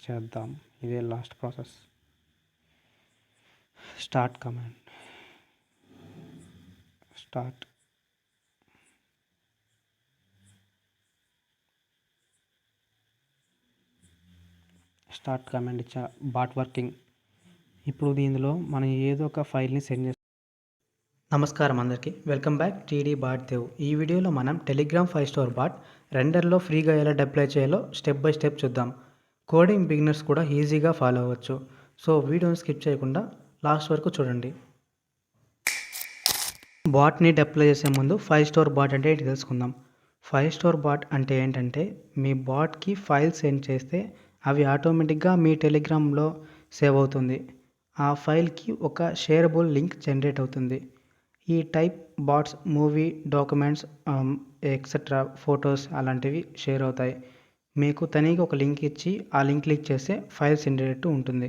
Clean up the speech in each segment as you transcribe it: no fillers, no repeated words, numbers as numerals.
చేద్దాం. ఇదే last process. Start command. Start command ఇచ్చా. Bot working. ఇప్పుడు దీనిలో మనం ఏదో ఒక ఫైల్ని సెండ్ చేస్తాం. నమస్కారం అందరికీ, welcome back TD bot dev. ఈ వీడియోలో మనం టెలిగ్రామ్ 5 స్టార్ బాట్ రెండర్లో ఫ్రీగా ఎలా డిప్లై చేయాలో స్టెప్ బై స్టెప్ చూద్దాం. కోడింగ్ బిగినర్స్ కూడా ఈజీగా ఫాలో అవ్వచ్చు. సో వీడియోని స్కిప్ చేయకుండా లాస్ట్ వరకు చూడండి. బాట్ని డిప్లై చేసే ముందు 5 స్టార్ బాట్ అంటే ఏంటి తెలుసుకుందాం. 5 స్టార్ బాట్ అంటే ఏంటంటే మీ బాట్కి ఫైల్ సెండ్ చేస్తే అవి ఆటోమేటిక్గా మీ టెలిగ్రామ్లో సేవ్ అవుతుంది. ఆ ఫైల్కి ఒక షేరబుల్ లింక్ జనరేట్ అవుతుంది. ఈ type bots movie, documents, etcetera photos అలాంటివి షేర్ అవుతాయి. మీకు తనీగా ఒక లింక్ ఇచ్చి ఆ లింక్ క్లిక్ చేస్తే ఫైల్ సెండ్ అయ్యేట్టు ఉంటుంది.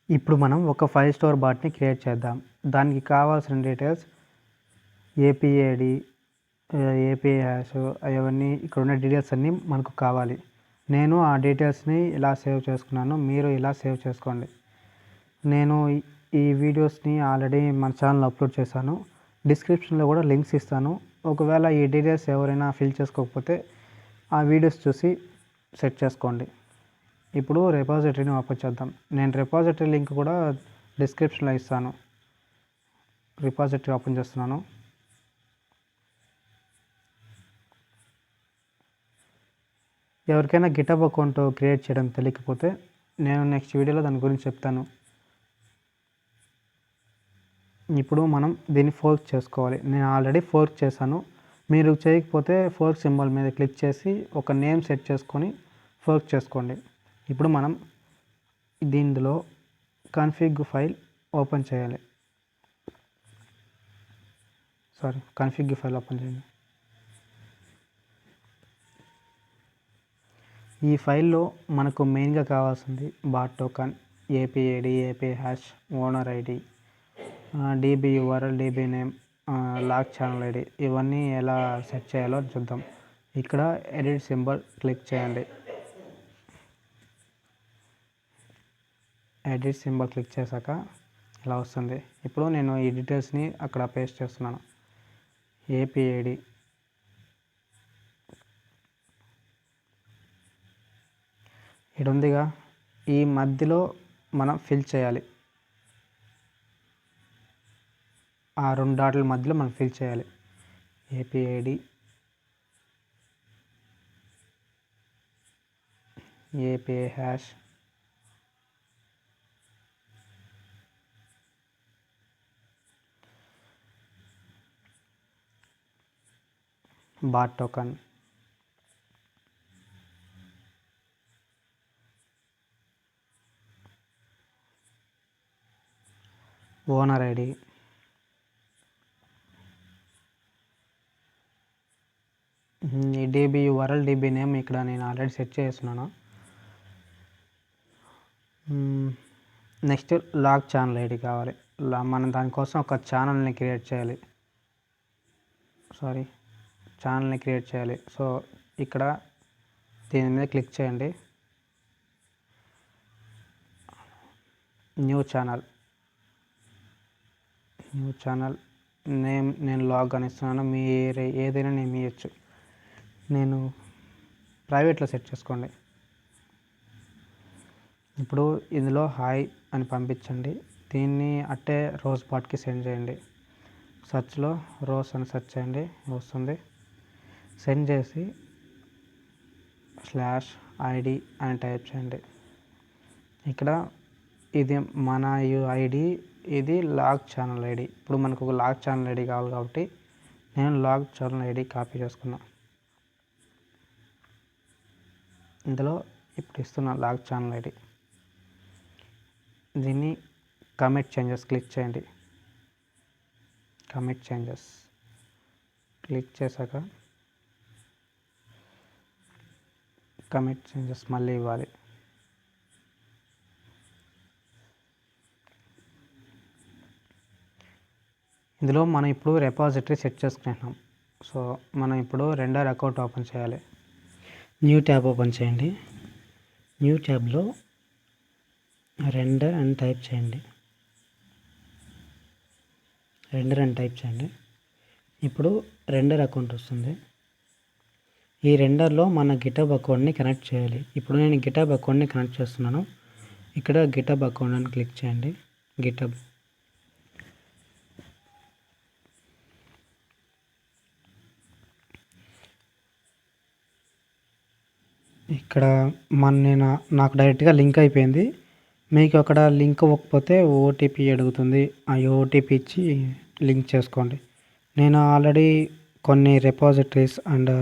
ఇప్పుడు మనం ఒక 5 స్టార్ బాట్ని క్రియేట్ చేద్దాం. దానికి కావాల్సిన డీటెయిల్స్ ఏపీఐడి, ఏపీఐ హ్యాష్, అవన్నీ ఇక్కడ ఉన్న డీటెయిల్స్ అన్నీ మనకు కావాలి. నేను ఆ డీటెయిల్స్ని ఇలా సేవ్ చేసుకున్నాను, మీరు ఇలా సేవ్ చేసుకోండి. నేను ఈ వీడియోస్ని ఆల్రెడీ మన ఛానల్ అప్లోడ్ చేశాను. డిస్క్రిప్షన్లో కూడా లింక్స్ ఇస్తాను. ఒకవేళ ఈ డీటెయిల్స్ ఎవరైనా ఫిల్ చేసుకోకపోతే ఆ వీడియోస్ చూసి సెట్ చేసుకోండి. ఇప్పుడు రిపాజిటరీని ఓపెన్ చేద్దాం. నేను రిపాజిటరీ లింక్ కూడా డిస్క్రిప్షన్లో ఇస్తాను. రిపాజిటరీ ఓపెన్ చేస్తున్నాను. ఎవరికైనా గిటబ్ అకౌంట్ క్రియేట్ చేయడం తెలియకపోతే నేను నెక్స్ట్ వీడియోలో దాని గురించి చెప్తాను. ఇప్పుడు మనం దీన్ని ఫోర్క్ చేసుకోవాలి. నేను ఆల్రెడీ ఫోర్క్ చేశాను. మీరు చేయకపోతే ఫోర్క్ సింబల్ మీద క్లిక్ చేసి ఒక నేమ్ సెట్ చేసుకొని ఫోర్క్ చేసుకోండి. ఇప్పుడు మనం దీనిలో కన్ఫిగ్ ఫైల్ ఓపెన్ చేయాలి. కన్ఫిగ్ ఫైల్ ఓపెన్ చేయండి. ఈ ఫైల్లో మనకు మెయిన్గా కావాల్సింది bot token, API ID, API hash, owner ID, DB URL, DB name, lock channel ID, ఇవన్నీ ఎలా సెట్ చేయాలో చూద్దాం. ఇక్కడ ఎడిట్ సింబల్ క్లిక్ చేయండి. ఎడిట్ సింబల్ క్లిక్ చేశాక ఇలా వస్తుంది. ఇప్పుడు నేను ఈ డీటెయిల్స్ని అక్కడ పేస్ట్ చేస్తున్నాను. ఏపీఐడి, ఇక్కడ ఉందిగా, ఈ మధ్యలో మనం ఫిల్ చేయాలి. ఆ 2 డాట్ల మధ్యలో మనం ఫిల్ చేయాలి. API ID, API hash, bot token, owner ID, ఈ డీబీ యూఆర్ఎల్, డీబీ నేమ్ ఇక్కడ నేను ఆల్రెడీ సెట్ చేస్తున్నాను. నెక్స్ట్ లాక్ ఛానల్ ఐడి కావాలి. మనం దానికోసం ఒక ఛానల్ని క్రియేట్ చేయాలి. సో ఇక్కడ దీని మీద క్లిక్ చేయండి. న్యూ ఛానల్ నేమ్ నేను లాగ్ అని ఇస్తున్నాను. మీరు ఏదైనా నేమ్ ఇవ్వచ్చు. నేను ప్రైవేట్లో సెట్ చేసుకోండి. ఇప్పుడు ఇందులో హాయ్ అని పంపించండి. దీన్ని అట్టే రోజ్ బాట్కి సెండ్ చేయండి. సర్చ్లో రోజ్ అని సెర్చ్ చేయండి, వస్తుంది. సెండ్ చేసి /ID అని టైప్ చేయండి. ఇక్కడ ఇది మన ఐడి, ఇది లాగ్ ఛానల్ ఐడి. ఇప్పుడు మనకు ఒక లాగ్ ఛానల్ ఐడి కావాలి కాబట్టి నేను లాగ్ ఛానల్ ఐడి కాపీ చేసుకున్నా. ఇందులో ఇప్పుడు ఇస్తున్న లాగ్ ఛానల్ ఐడి. దీన్ని కమిట్ చేంజెస్ క్లిక్ చేయండి. కమిట్ చేంజెస్ క్లిక్ చేశాక కమిట్ చేంజెస్ మళ్ళీ ఇవ్వాలి. ఇందులో మనం ఇప్పుడు రిపాజిటరీ సెట్ చేసుకుంటున్నాం. సో మనం ఇప్పుడు రెండర్ అకౌంట్ ఓపెన్ చేయాలి. న్యూ ట్యాబ్ ఓపెన్ చేయండి. న్యూ ట్యాబ్లో రెండర్ అని టైప్ చేయండి. ఇప్పుడు రెండర్ అకౌంట్ వస్తుంది. ఈ రెండర్లో మన గిటబ్ అకౌంట్ని కనెక్ట్ చేయాలి. ఇప్పుడు నేను గిటబ్ అకౌంట్ని కనెక్ట్ చేస్తున్నాను. ఇక్కడ గిటబ్ అకౌంట్ అని క్లిక్ చేయండి. గిటబ్ ఇక్కడ నాకు డైరెక్ట్గా లింక్ అయిపోయింది. మీకు అక్కడ లింక్ ఇవ్వకపోతే ఓటీపీ అడుగుతుంది. ఆ ఓటీపీ ఇచ్చి లింక్ చేసుకోండి. నేను ఆల్రెడీ కొన్ని రిపాజిటరీస్ అండ్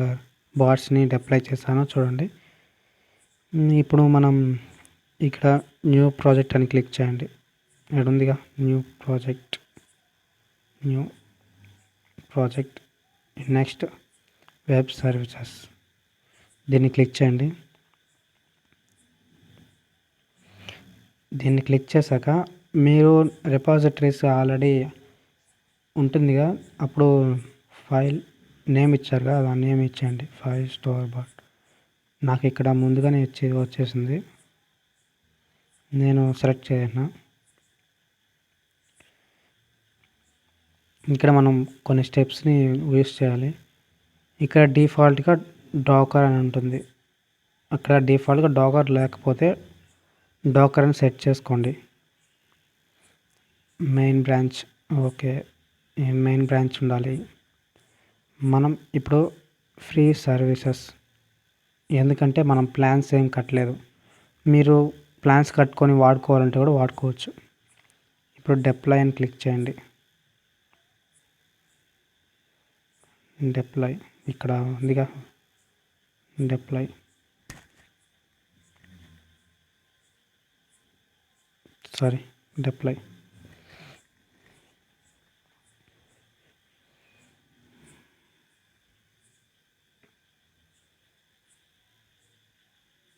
బాట్స్ని డిప్లాయ్ చేశాను, చూడండి. ఇప్పుడు మనం ఇక్కడ న్యూ ప్రాజెక్ట్ అని క్లిక్ చేయండి. ఇక్కడ ఉందిగా new project next web services, దీన్ని క్లిక్ చేయండి. దీన్ని క్లిక్ చేశాక మీరు రిపాజిటరీస్ ఆల్రెడీ ఉంటుందిగా, అప్పుడు ఫైల్ నేమ్ ఇచ్చారుగా, ఆ నేమ్ ఇచ్చేయండి. File store bat. నాకు ఇక్కడ ముందుగానే వచ్చేసింది, నేను సెలెక్ట్ చేయను. ఇక్కడ మనం కొన్ని స్టెప్స్ని యూస్ చేయాలి. ఇక్కడ డిఫాల్ట్గా డాకర్ అని ఉంటుంది. అక్కడ డిఫాల్ట్గా డాకర్ లేకపోతే డాకర్ అని సెట్ చేసుకోండి. Main branch, okay, main branch ఉండాలి. మనం ఇప్పుడు ఫ్రీ సర్వీసెస్, ఎందుకంటే మనం ప్లాన్స్ ఏం కట్టలేదు. మీరు ప్లాన్స్ కట్టుకొని వాడుకోవాలంటే కూడా వాడుకోవచ్చు. ఇప్పుడు డిప్లాయ్ అని క్లిక్ చేయండి. డిప్లాయ్ ఇక్కడ ఉందిగా, డిప్లాయ్.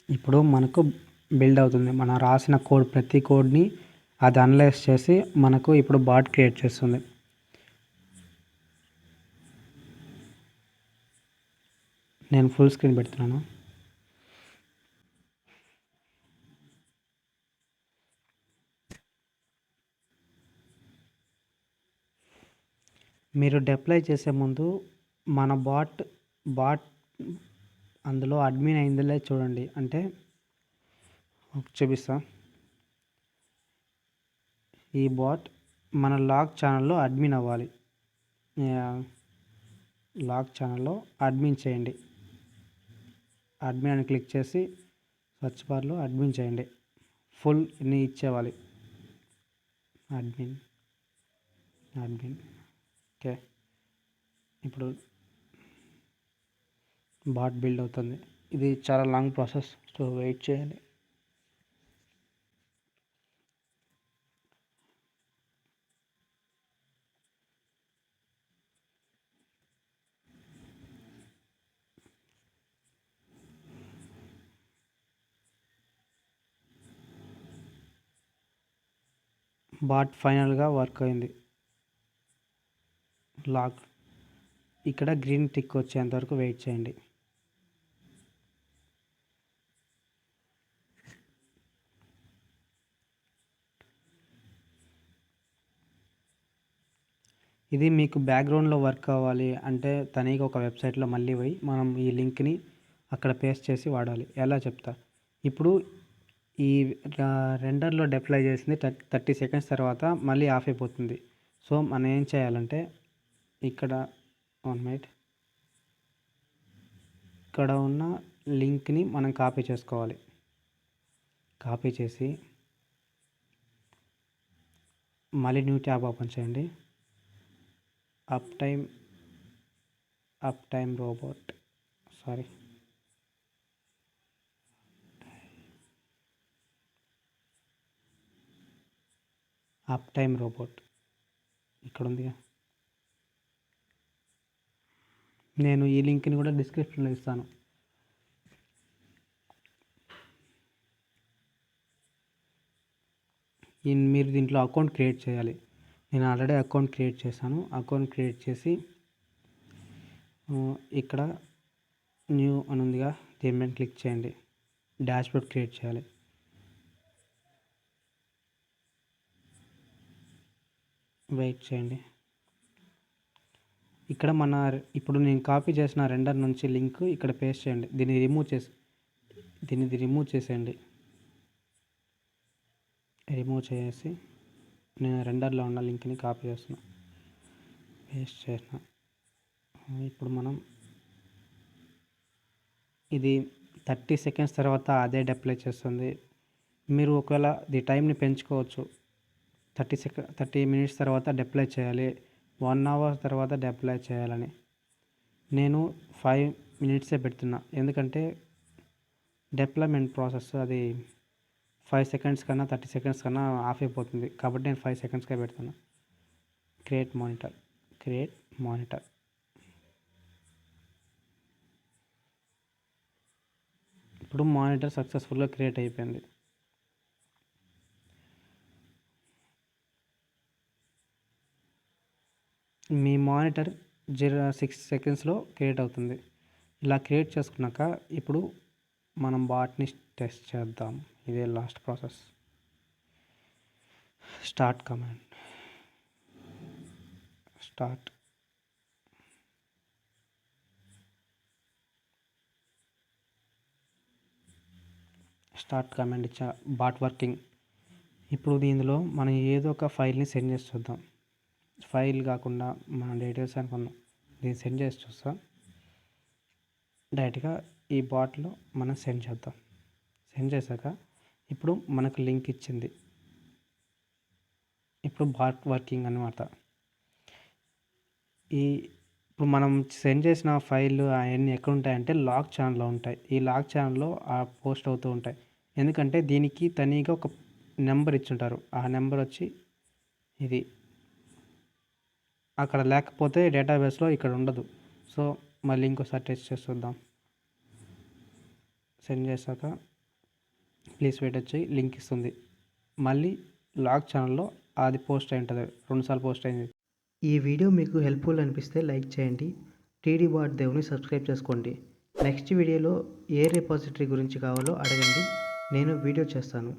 ఇప్పుడు మనకు బిల్డ్ అవుతుంది. మనం రాసిన కోడ్, ప్రతి కోడ్ని అది అనలైజ్ చేసి మనకు ఇప్పుడు బాట్ క్రియేట్ చేస్తుంది. నేను ఫుల్ స్క్రీన్ పెడుతున్నాను. మీరు డిప్లాయ్ చేసే ముందు మన బాట్ అందులో అడ్మిన్ అయిందిలే చూడండి. అంటే చూపిస్తా. ఈ బాట్ మన లాగ్ ఛానల్లో అడ్మిన్ అవ్వాలి. లాగ్ ఛానల్లో అడ్మిన్ చేయండి. అడ్మిన్ అని క్లిక్ చేసి సర్చ్ బార్లో అడ్మిన్ చేయండి. ఫుల్ ని ఇచ్చేవాలి. Admin okay. ఇప్పుడు బాట్ బిల్డ్ అవుతుంది. ఇది చాలా లాంగ్ ప్రాసెస్, సో వెయిట్ చేయండి. బాట్ ఫైనల్గా వర్క్ అయింది. లాగ్ ఇక్కడ గ్రీన్ టిక్ వచ్చేంత వరకు వెయిట్ చేయండి. ఇది మీకు బ్యాక్గ్రౌండ్లో వర్క్ అవ్వాలి అంటే తనీగా ఒక వెబ్సైట్లో మళ్ళీ పోయి మనం ఈ లింక్ని అక్కడ పేస్ట్ చేసి వాడాలి. ఎలా చెప్తా. ఇప్పుడు ఈ రెండర్లో డిప్లాయ్ చేసింది 30 సెకండ్స్ తర్వాత మళ్ళీ ఆఫ్ అయిపోతుంది. సో మనం ఏం చేయాలంటే ఇక్కడ 1 మినిట్, ఇక్కడ ఉన్న లింక్ని మనం కాపీ చేసుకోవాలి. కాపీ చేసి మళ్ళీ న్యూ ట్యాబ్ ఓపెన్ చేయండి. అప్ టైమ్ రోబోట్ ఇక్కడ ఉందిగా. నేను ఈ లింక్ని కూడా డిస్క్రిప్షన్లో ఇస్తాను. మీరు దీంట్లో అకౌంట్ క్రియేట్ చేయాలి. నేను ఆల్రెడీ అకౌంట్ క్రియేట్ చేశాను. అకౌంట్ క్రియేట్ చేసి ఇక్కడ న్యూ అని ఉందిగా, దీని మీద క్లిక్ చేయండి. డాష్బోర్డ్ క్రియేట్ చేయాలి. వెయిట్ చేయండి. ఇక్కడ ఇప్పుడు నేను కాపీ చేసిన రెండర్ నుంచి లింక్ ఇక్కడ పేస్ట్ చేయండి. దీన్ని రిమూవ్ చేసేయండి. రిమూవ్ చేసి నేను రెండర్లో ఉన్న లింక్ని కాపీ చేస్తున్నా, పేస్ట్ చేసిన. ఇప్పుడు మనం ఇది 30 సెకండ్స్ తర్వాత అదే అప్లై చేస్తుంది. మీరు ఒకవేళ ఈ టైంని పెంచుకోవచ్చు. 30 మినిట్స్ తర్వాత అప్లై చేయాలి, 1 అవర్ తర్వాత అప్లై చేయాలని. నేను 5 మినిట్సే పెడుతున్నా, ఎందుకంటే డిప్లాయ్మెంట్ ప్రాసెస్ అది 5 సెకండ్స్ కన్నా 30 సెకండ్స్ కన్నా ఆఫ్ అయిపోతుంది. కాబట్టి నేను 5 సెకండ్స్కే పెడుతున్నా. Create monitor. ఇప్పుడు మానిటర్ సక్సెస్ఫుల్గా క్రియేట్ అయిపోయింది. మీ మానిటర్ 6 సెకండ్స్లో క్రియేట్ అవుతుంది. ఇలా క్రియేట్ చేసుకున్నాక ఇప్పుడు మనం బాట్ని టెస్ట్ చేద్దాం. ఇదే last process. Start command. Start command ఇచ్చా. Bot working. ఇప్పుడు దీనిలో మనం ఏదో ఒక ఫైల్ని సెండ్ చేసి చూద్దాం. ఫైల్ కాకుండా మన డీటెయిల్స్ అనుకున్నాం, దీన్ని సెండ్ చేసి చూస్తాం. డైరెక్ట్గా ఈ బాట్లో మనం సెండ్ చేద్దాం. సెండ్ చేశాక ఇప్పుడు మనకు లింక్ ఇచ్చింది. ఇప్పుడు బాట్ వర్కింగ్ అన్నమాట. ఇప్పుడు మనం సెండ్ చేసిన ఫైల్ అవన్నీ ఎక్కడ ఉంటాయంటే లాగ్ ఛానల్లో ఉంటాయి. ఈ లాగ్ ఛానల్లో పోస్ట్ అవుతూ ఉంటాయి. ఎందుకంటే దీనికి తనీగా ఒక నెంబర్ ఇచ్చుంటారు. ఆ నెంబర్ వచ్చి ఇది అక్కడ లేకపోతే డేటాబేస్లో ఇక్కడ ఉండదు. సో మళ్ళీ ఇంకోసారి టెస్ట్ చేసి చూద్దాం. సెండ్ చేశాక ప్లీజ్ వెయిట్ వచ్చి లింక్ ఇస్తుంది. మళ్ళీ లాగ్ ఛానల్లో అది పోస్ట్ అయి ఉంటుంది, 2 సార్లు పోస్ట్ అయింది. ఈ వీడియో మీకు హెల్ప్ఫుల్ అనిపిస్తే లైక్ చేయండి. టీడీ బాట్ దేవుని సబ్స్క్రైబ్ చేసుకోండి. నెక్స్ట్ వీడియోలో ఏ రిపాజిటరీ గురించి కావాలో అడగండి, నేను వీడియో చేస్తాను.